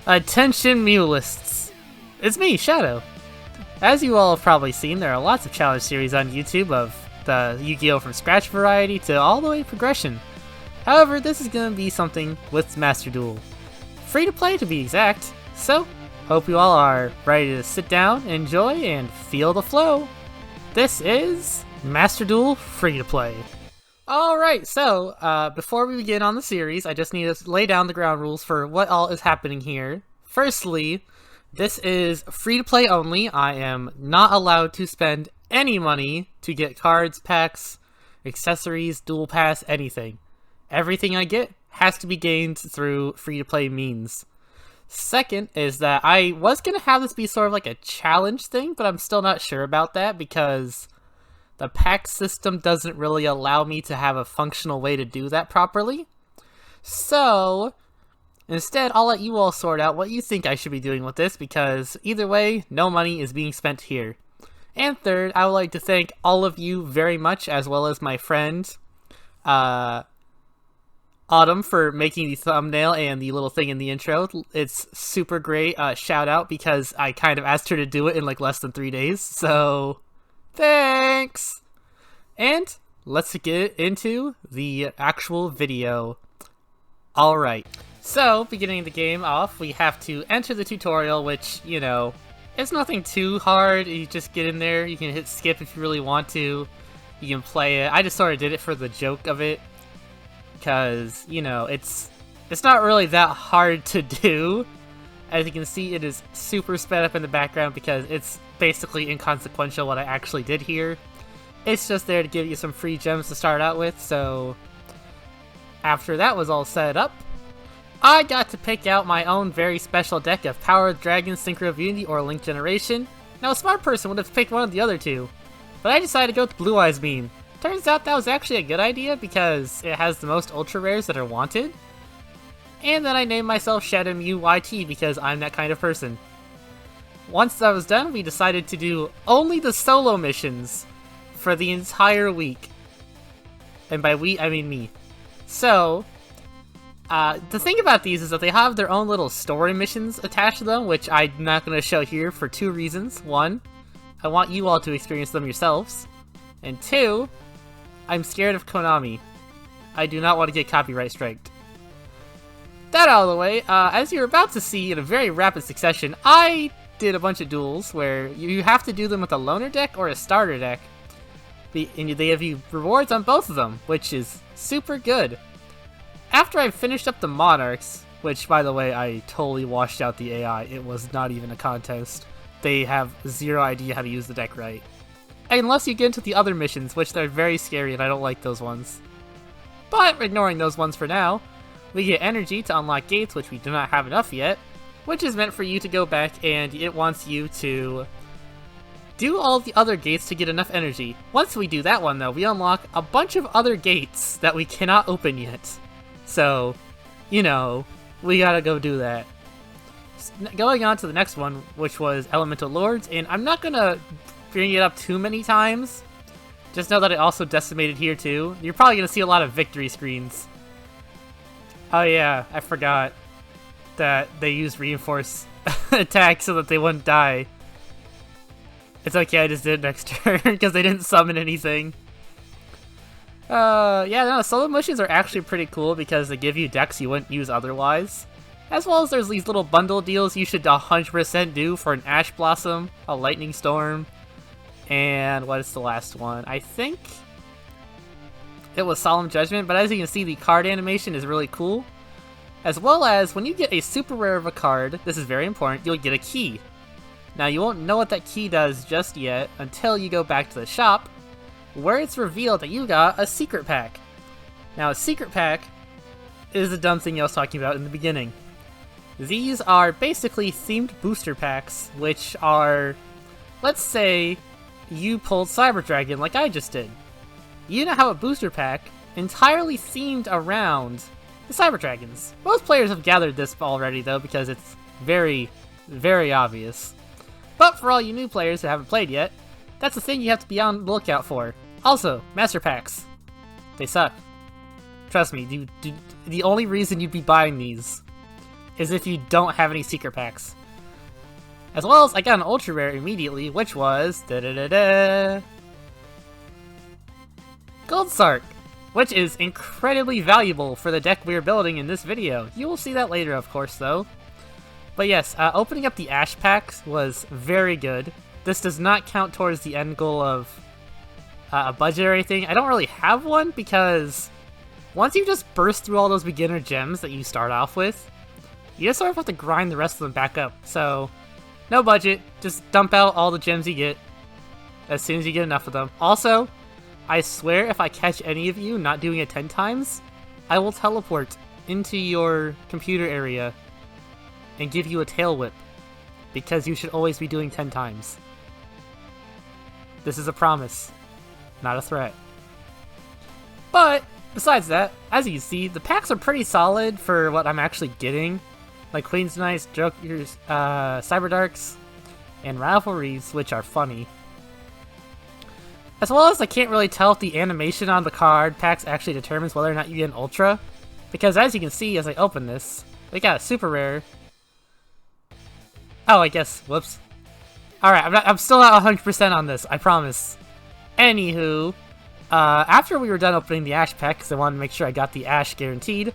Attention Mulists! It's me, Shadow. As you all have probably seen, there are lots of challenge series on YouTube of the Yu-Gi-Oh! From Scratch variety to all the way to progression. However, this is going to be something with Master Duel. Free to play to be exact, so hope you all are ready to sit down, enjoy, and feel the flow. This is Master Duel Free to Play. Alright, so before we begin on the series, I just need to lay down the ground rules for what all is happening here. Firstly, this is free to play only. I am not allowed to spend any money to get cards, packs, accessories, duel pass, anything. Everything I get has to be gained through free to play means. Second is that I was going to have this be sort of like a challenge thing, but I'm still not sure about that because the pack system doesn't really allow me to have a functional way to do that properly. So instead, I'll let you all sort out what you think I should be doing with this, because either way, no money is being spent here. And third, I would like to thank all of you very much, as well as my friend, Autumn, for making the thumbnail and the little thing in the intro. It's super great. Shout out, because I kind of asked her to do it in like less than 3 days, so thanks! And let's get into the actual video. Alright. So, beginning the game off, we have to enter the tutorial, which, you know, it's nothing too hard. You just get in there, you can hit skip if you really want to, you can play it. I just sort of did it for the joke of it, because, you know, it's not really that hard to do. As you can see, it is super sped up in the background because it's basically inconsequential what I actually did here. It's just there to give you some free gems to start out with, so after that was all set up, I got to pick out my own very special deck of Power of Dragon, Synchro of Unity, or Link Generation. Now, a smart person would have picked one of the other two, but I decided to go with Blue Eyes Beam. Turns out that was actually a good idea because it has the most ultra rares that are wanted. And then I named myself Shadow Mew YT because I'm that kind of person. Once that was done, we decided to do only the solo missions for the entire week. And by we, I mean me. So, the thing about these is that they have their own little story missions attached to them, which I'm not going to show here for 2 reasons. 1, I want you all to experience them yourselves. And 2, I'm scared of Konami. I do not want to get copyright striked. That out of the way, as you're about to see in a very rapid succession, I did a bunch of duels where you have to do them with a loner deck or a starter deck. And they give you rewards on both of them, which is super good. After I finished up the Monarchs, which, by the way, I totally washed out the AI. It was not even a contest. They have zero idea how to use the deck right. Unless you get into the other missions, which they're very scary and I don't like those ones. But ignoring those ones for now, we get energy to unlock gates, which we do not have enough yet, which is meant for you to go back and it wants you to do all the other gates to get enough energy. Once we do that one though, we unlock a bunch of other gates that we cannot open yet. So, you know, we gotta go do that. Going on to the next one, which was Elemental Lords, and I'm not gonna bring it up too many times. Just know that it also decimated here too. You're probably gonna see a lot of victory screens. Oh yeah, I forgot that they used reinforce attack so that they wouldn't die. It's okay, I just did it next turn because they didn't summon anything. Yeah, no, solo missions are actually pretty cool because they give you decks you wouldn't use otherwise. As well as there's these little bundle deals you should 100% do for an Ash Blossom, a Lightning Storm, and what is the last one? I think it was Solemn Judgment, but as you can see, the card animation is really cool. As well as, when you get a super rare of a card, this is very important, you'll get a key. Now, you won't know what that key does just yet until you go back to the shop, where it's revealed that you got a secret pack. Now, a secret pack is the dumb thing I was talking about in the beginning. These are basically themed booster packs, which are, let's say, you pulled Cyber Dragon like I just did. You now have a booster pack entirely themed around the Cyber Dragons. Most players have gathered this already though, because it's very, very obvious. But for all you new players who haven't played yet, that's the thing you have to be on the lookout for. Also, Master Packs. They suck. Trust me, the only reason you'd be buying these is if you don't have any secret packs. As well as I got an ultra rare immediately, which was Gold Sark, which is incredibly valuable for the deck we're building in this video. You will see that later, of course, though. But yes, opening up the Ash packs was very good. This does not count towards the end goal of a budget or anything. I don't really have one because once you just burst through all those beginner gems that you start off with, you just sort of have to grind the rest of them back up. So, no budget, just dump out all the gems you get as soon as you get enough of them. Also, I swear if I catch any of you not doing it 10 times, I will teleport into your computer area and give you a tail whip, because you should always be doing 10 times. This is a promise, not a threat. But, besides that, as you can see, the packs are pretty solid for what I'm actually getting. Like Queen's Knights, Jokers, Cyberdarks, and Rivalries, which are funny. As well as I can't really tell if the animation on the card packs actually determines whether or not you get an Ultra. Because as you can see as I open this, we got a super rare. Oh, I guess, whoops. Alright, I'm still not 100% on this, I promise. Anywho, after we were done opening the Ash pack, because I wanted to make sure I got the Ash guaranteed,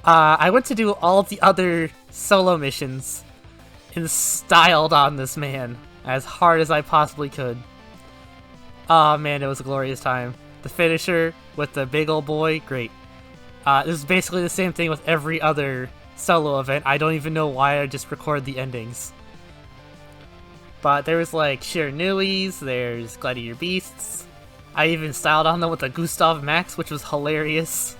I went to do all of the other solo missions and styled on this man as hard as I possibly could. Oh man, it was a glorious time. The finisher with the big old boy, great. This is basically the same thing with every other solo event. I don't even know why I just record the endings. But there was like Shiranuis, there's Gladiator Beasts. I even styled on them with a Gustav Max, which was hilarious.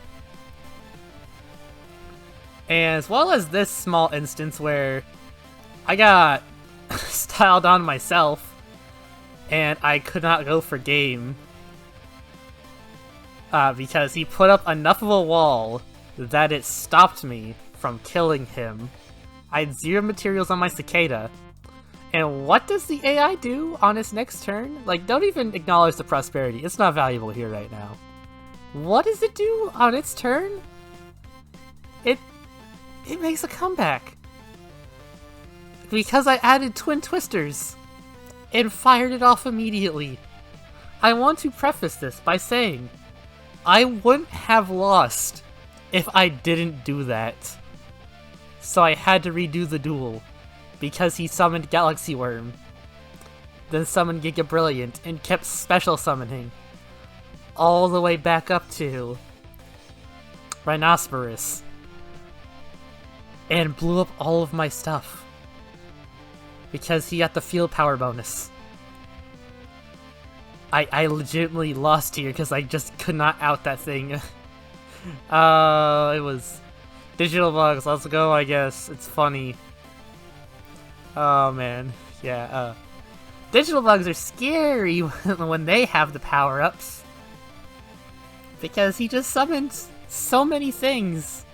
And as well as this small instance where I got styled on myself and I could not go for game because he put up enough of a wall that it stopped me from killing him. I had 0 materials on my Cicada. And what does the AI do on its next turn? Like, don't even acknowledge the prosperity. It's not valuable here right now. What does it do on its turn? It makes a comeback. Because I added Twin Twisters and fired it off immediately. I want to preface this by saying I wouldn't have lost if I didn't do that. So I had to redo the duel because he summoned Galaxy Worm, then summoned Giga Brilliant, and kept special summoning all the way back up to Rhinoceros, and blew up all of my stuff because he got the field power bonus. I legitimately lost here because I just could not out that thing. It was digital bugs. Let's go, I guess. It's funny. Oh man, yeah. Digital bugs are scary when they have the power-ups, because he just summons so many things.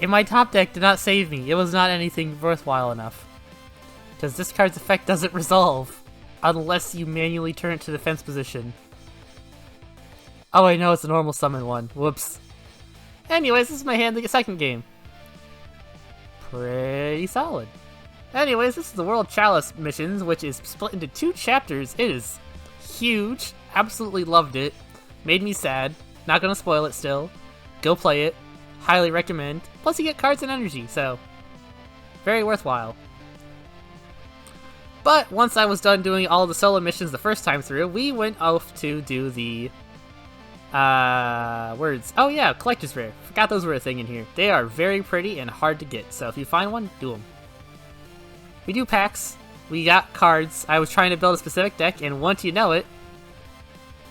And my top deck did not save me. It was not anything worthwhile enough. Because this card's effect doesn't resolve unless you manually turn it to defense position. Oh, I know it's a normal summon one. Whoops. Anyways, this is my hand in the second game. Pretty solid. Anyways, this is the World Chalice missions, which is split into 2 chapters. It is huge. Absolutely loved it. Made me sad. Not gonna spoil it still. Go play it. Highly recommend. Plus you get cards and energy, so very worthwhile. But once I was done doing all the solo missions the first time through, we went off to do the words. Oh yeah, Collector's Rare. Forgot those were a thing in here. They are very pretty and hard to get, so if you find one, do them. We do packs. We got cards. I was trying to build a specific deck, and once you know it,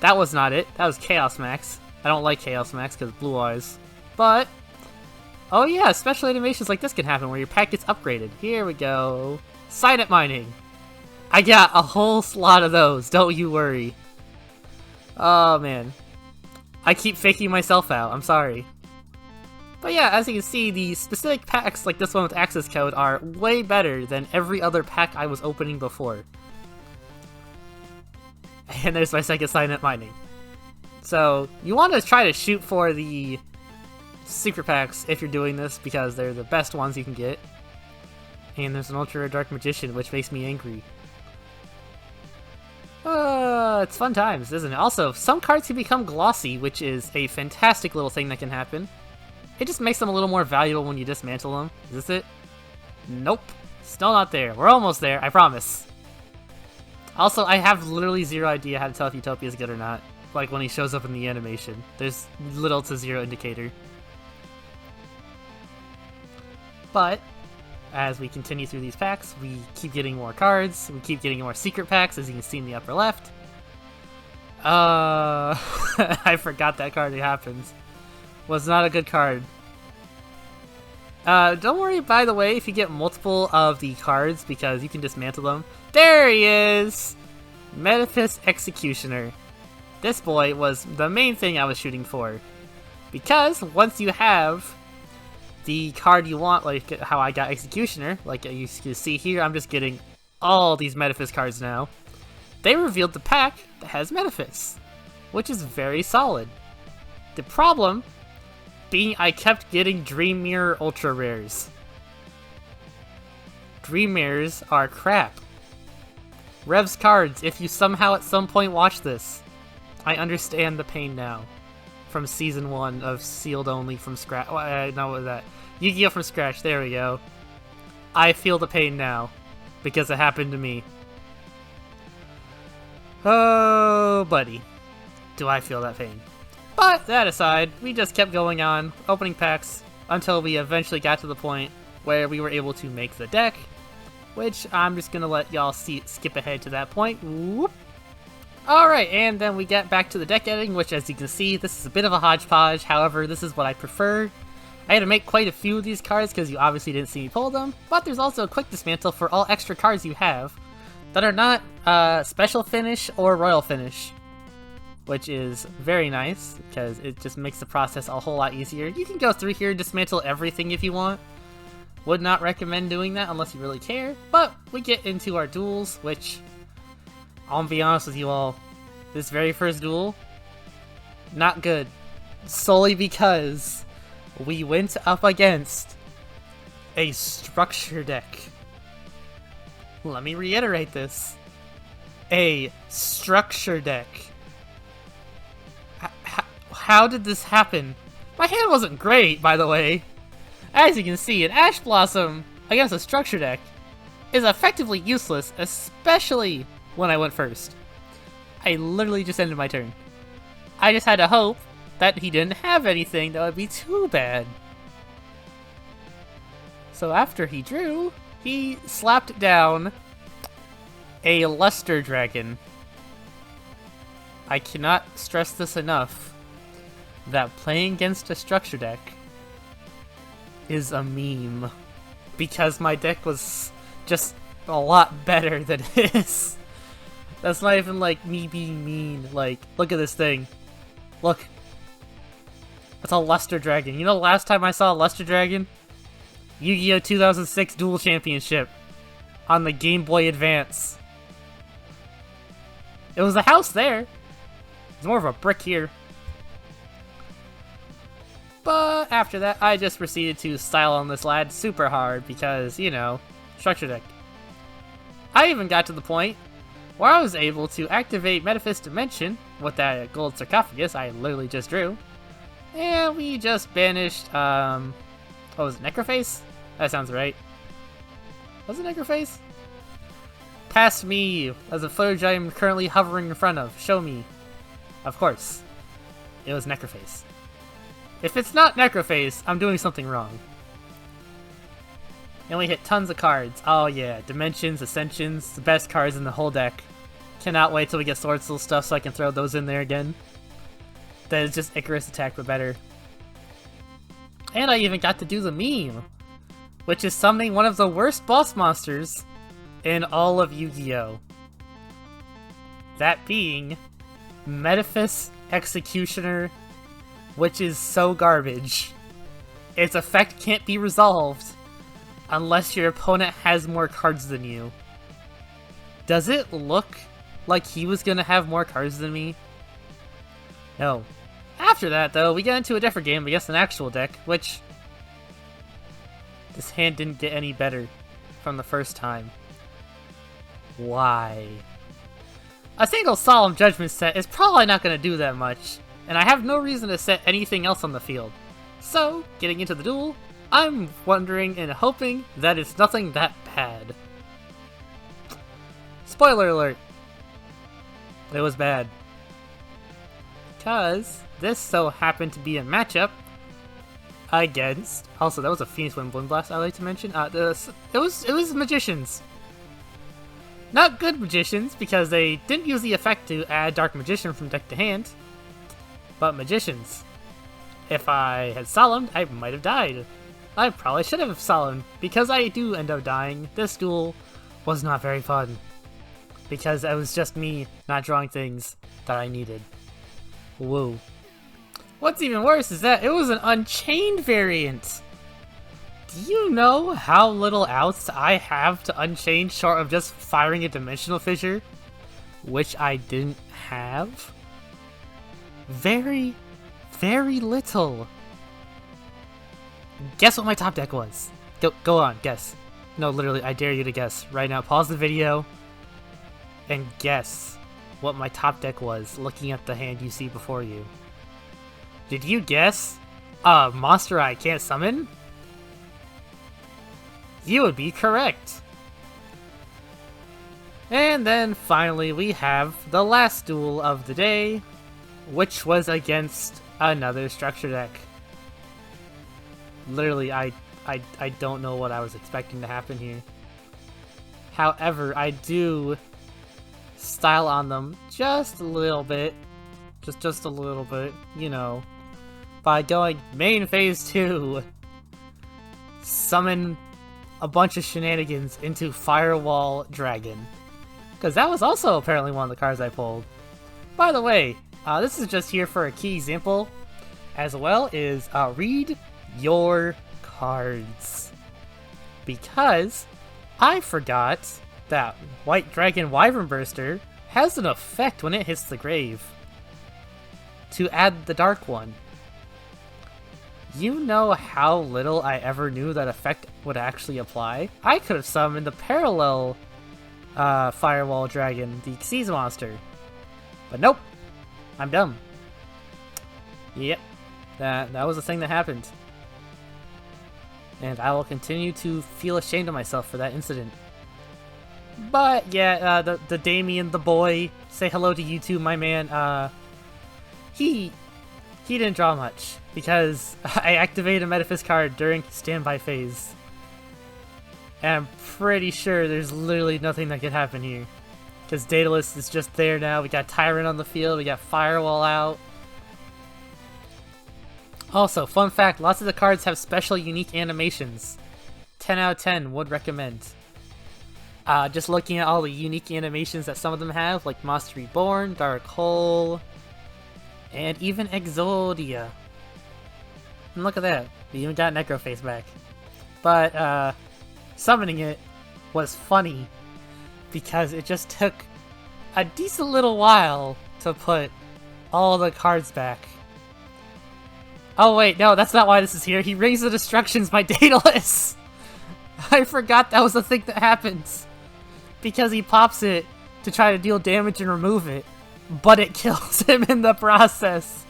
that was not it. That was Chaos Max. I don't like Chaos Max because blue eyes. But, oh yeah, special animations like this can happen where your pack gets upgraded. Here we go. Signet Mining. I got a whole slot of those, don't you worry. Oh man. I keep faking myself out, I'm sorry. But yeah, as you can see, the specific packs like this one with access code are way better than every other pack I was opening before. And there's my second Signet Mining. So, you want to try to shoot for the secret packs if you're doing this because they're the best ones you can get. And there's an Ultra Rare Dark Magician, which makes me angry. It's fun times, isn't it? Also, some cards can become glossy, which is a fantastic little thing that can happen. It just makes them a little more valuable when you dismantle them. Is this it? Nope. Still not there. We're almost there, I promise. Also, I have literally zero idea how to tell if Utopia is good or not. Like when he shows up in the animation. There's little to zero indicator. But as we continue through these packs, we keep getting more cards, we keep getting more secret packs, as you can see in the upper left. I forgot that card happens. Was not a good card. Don't worry, by the way, if you get multiple of the cards, because you can dismantle them. There he is! Metaphys Executioner. This boy was the main thing I was shooting for. Because once you have the card you want, like how I got Executioner, like you can see here, I'm just getting all these Metaphys cards now. They revealed the pack that has Metaphys, which is very solid. The problem being I kept getting Dream Mirror Ultra Rares. Dream Mirrors are crap. Rev's cards, if you somehow at some point watch this, I understand the pain now. From Season 1 of Sealed Only from Scratch. Oh, no, what was that? Yu-Gi-Oh! From Scratch, there we go. I feel the pain now, because it happened to me. Oh, buddy. Do I feel that pain? But that aside, we just kept going on, opening packs, until we eventually got to the point where we were able to make the deck, which I'm just gonna let y'all skip ahead to that point. Whoop. Alright, and then we get back to the deck editing, which as you can see, this is a bit of a hodgepodge, however, this is what I prefer. I had to make quite a few of these cards because you obviously didn't see me pull them, but there's also a quick dismantle for all extra cards you have that are not special finish or royal finish, which is very nice because it just makes the process a whole lot easier. You can go through here and dismantle everything if you want. Would not recommend doing that unless you really care, but we get into our duels, which I'll be honest with you all, this very first duel, not good. Solely because we went up against a structure deck. Let me reiterate this. A structure deck. How did this happen? My hand wasn't great, by the way. As you can see, an Ash Blossom against a structure deck is effectively useless, especially when I went first. I literally just ended my turn. I just had to hope that he didn't have anything that would be too bad. So after he drew, he slapped down a Luster Dragon. I cannot stress this enough, that playing against a structure deck is a meme. Because my deck was just a lot better than his. That's not even like me being mean. Like, look at this thing. Look. That's a Luster Dragon. You know the last time I saw a Luster Dragon? Yu-Gi-Oh! 2006 Duel Championship on the Game Boy Advance. It was a house there. It's more of a brick here. But after that, I just proceeded to style on this lad super hard because, you know, structure deck. I even got to the point where I was able to activate Metaphys Dimension with that gold sarcophagus I literally just drew. And we just banished, what was it, Necroface? That sounds right. Was it Necroface? Past me as a footage I am currently hovering in front of. Show me. Of course. It was Necroface. If it's not Necroface, I'm doing something wrong. And we hit tons of cards. Oh yeah, Dimensions, Ascensions, the best cards in the whole deck. Cannot wait till we get Sword Soul stuff so I can throw those in there again. That is just Icarus attack, but better. And I even got to do the meme, which is summoning one of the worst boss monsters in all of Yu-Gi-Oh! That being Metaphys Executioner, which is so garbage. Its effect can't be resolved unless your opponent has more cards than you. Does it look like he was gonna have more cards than me? No. After that, though, we get into a different game against an actual deck, which... this hand didn't get any better from the first time. Why? A single Solemn Judgment set is probably not going to do that much, and I have no reason to set anything else on the field. So, getting into the duel, I'm wondering and hoping that it's nothing that bad. Spoiler alert! It was bad. Because this so happened to be a matchup against... Also, that was a Phoenix Wind Blast I like to mention. It was Magicians. Not good Magicians, because they didn't use the effect to add Dark Magician from deck to hand. But Magicians. If I had Solemned, I might have died. I probably should have Solemned, because I do end up dying. This duel was not very fun. Because it was just me not drawing things that I needed. Whoa. What's even worse is that it was an Unchained variant. Do you know how little outs I have to Unchain short of just firing a Dimensional Fissure? Which I didn't have? Very, very little. Guess what my top deck was? Go on, guess. No, literally, I dare you to guess. Right now, pause the video and guess what my top deck was, looking at the hand you see before you. Did you guess a monster I can't summon? You would be correct. And then finally we have the last duel of the day, which was against another structure deck. Literally, I don't know what I was expecting to happen here. However, I do style on them just a little bit. Just a little bit, you know. By going main phase 2. Summon a bunch of shenanigans into Firewall Dragon. Because that was also apparently one of the cards I pulled. By the way, this is just here for a key example, as well as read your cards. Because I forgot that White Dragon Wyvern Burster has an effect when it hits the grave to add the Dark one. You know how little I ever knew that effect would actually apply? I could have summoned the parallel Firewall Dragon, the Xyz monster. But nope, I'm dumb. Yep, that was the thing that happened. And I will continue to feel ashamed of myself for that incident. But yeah, the Damien, the boy, say hello to you too, my man. He didn't draw much, because I activated a Metaphys card during standby phase. And I'm pretty sure there's literally nothing that could happen here. Because Daedalus is just there now, we got Tyrant on the field, we got Firewall out. Also, fun fact, lots of the cards have special unique animations. 10 out of 10, would recommend. Just looking at all the unique animations that some of them have, like Monster Reborn, Dark Hole, and even Exodia. And look at that, we even got Necroface back. But, summoning it was funny, because it just took a decent little while to put all the cards back. Oh wait, no, that's not why this is here. He rings the destructions by Daedalus! I forgot that was the thing that happens. Because he pops it to try to deal damage and remove it, but it kills him in the process.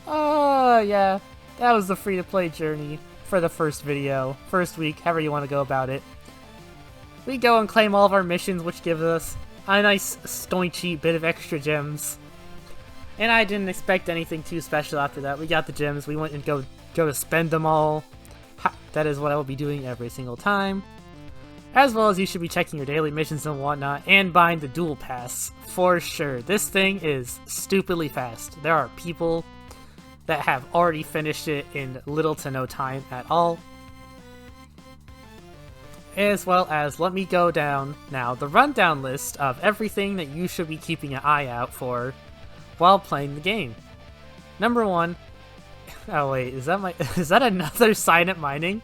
Oh, yeah. That was the free-to-play journey for the first video. First week, however you want to go about it. We go and claim all of our missions, which gives us a nice stoinchy bit of extra gems. And I didn't expect anything too special after that. We got the gems, we went and go to spend them all. That is what I will be doing every single time. As well as you should be checking your daily missions and whatnot, and buying the Duel Pass, for sure. This thing is stupidly fast. There are people that have already finished it in little to no time at all. As well as, let me go down now, the rundown list of everything that you should be keeping an eye out for while playing the game. Number 1, oh wait, is that another Silent Mining?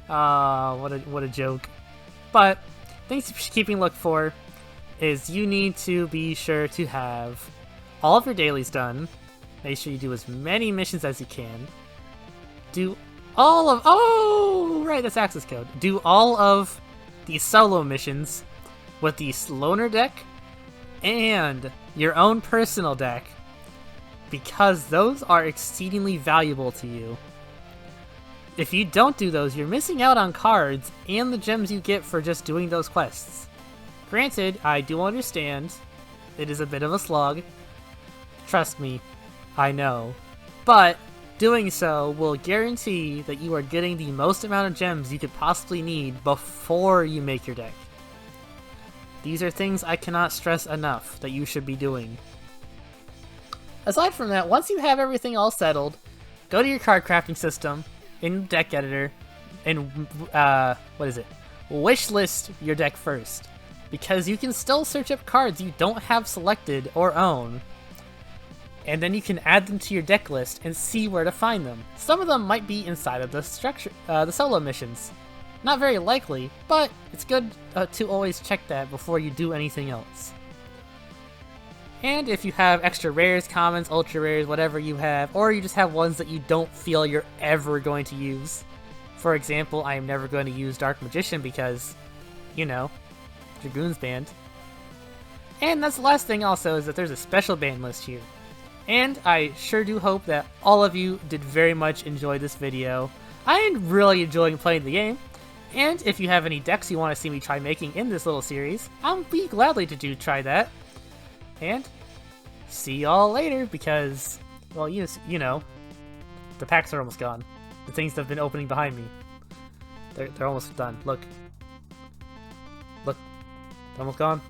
What a joke. But things you're keeping look for is you need to be sure to have all of your dailies done, Make sure you do as many missions as you can. Do all of... Oh, right, that's access code. Do all of the solo missions with the loner deck and your own personal deck, because those are exceedingly valuable to you. If you don't do those, you're missing out on cards and the gems you get for just doing those quests. Granted, I do understand it is a bit of a slog. Trust me, I know. But doing so will guarantee that you are getting the most amount of gems you could possibly need before you make your deck. These are things I cannot stress enough that you should be doing. Aside from that, once you have everything all settled, go to your card crafting system in deck editor and wish list your deck first, because you can still search up cards you don't have selected or own, and then you can add them to your deck list and see where to find them. Some of them might be inside of the solo missions. Not very likely, but it's good to always check that before you do anything else. And if you have extra rares, commons, ultra rares, whatever you have, or you just have ones that you don't feel you're ever going to use. For example, I am never going to use Dark Magician because, you know, Dragoon's banned. And that's the last thing also, is that there's a special ban list here. And I sure do hope that all of you did very much enjoy this video. I am really enjoying playing the game. And if you have any decks you want to see me try making in this little series, I'll be gladly to try that. And see y'all later, because, well, you know, the packs are almost gone. The things that have been opening behind me, they're almost done. Look, they're almost gone.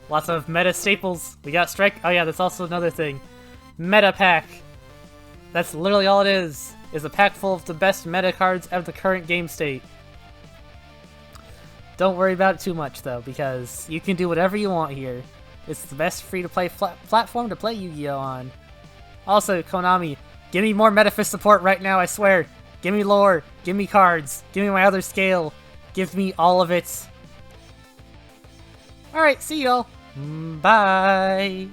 Lots of meta staples. We got Strike. Oh yeah, that's also another thing. Meta pack. That's literally all it is a pack full of the best meta cards of the current game state. Don't worry about it too much though, because you can do whatever you want here. It's the best free-to-play platform to play Yu-Gi-Oh! On. Also, Konami, give me more Metafist support right now, I swear. Give me lore, give me cards, give me my other scale, give me all of it. Alright, see y'all. Bye!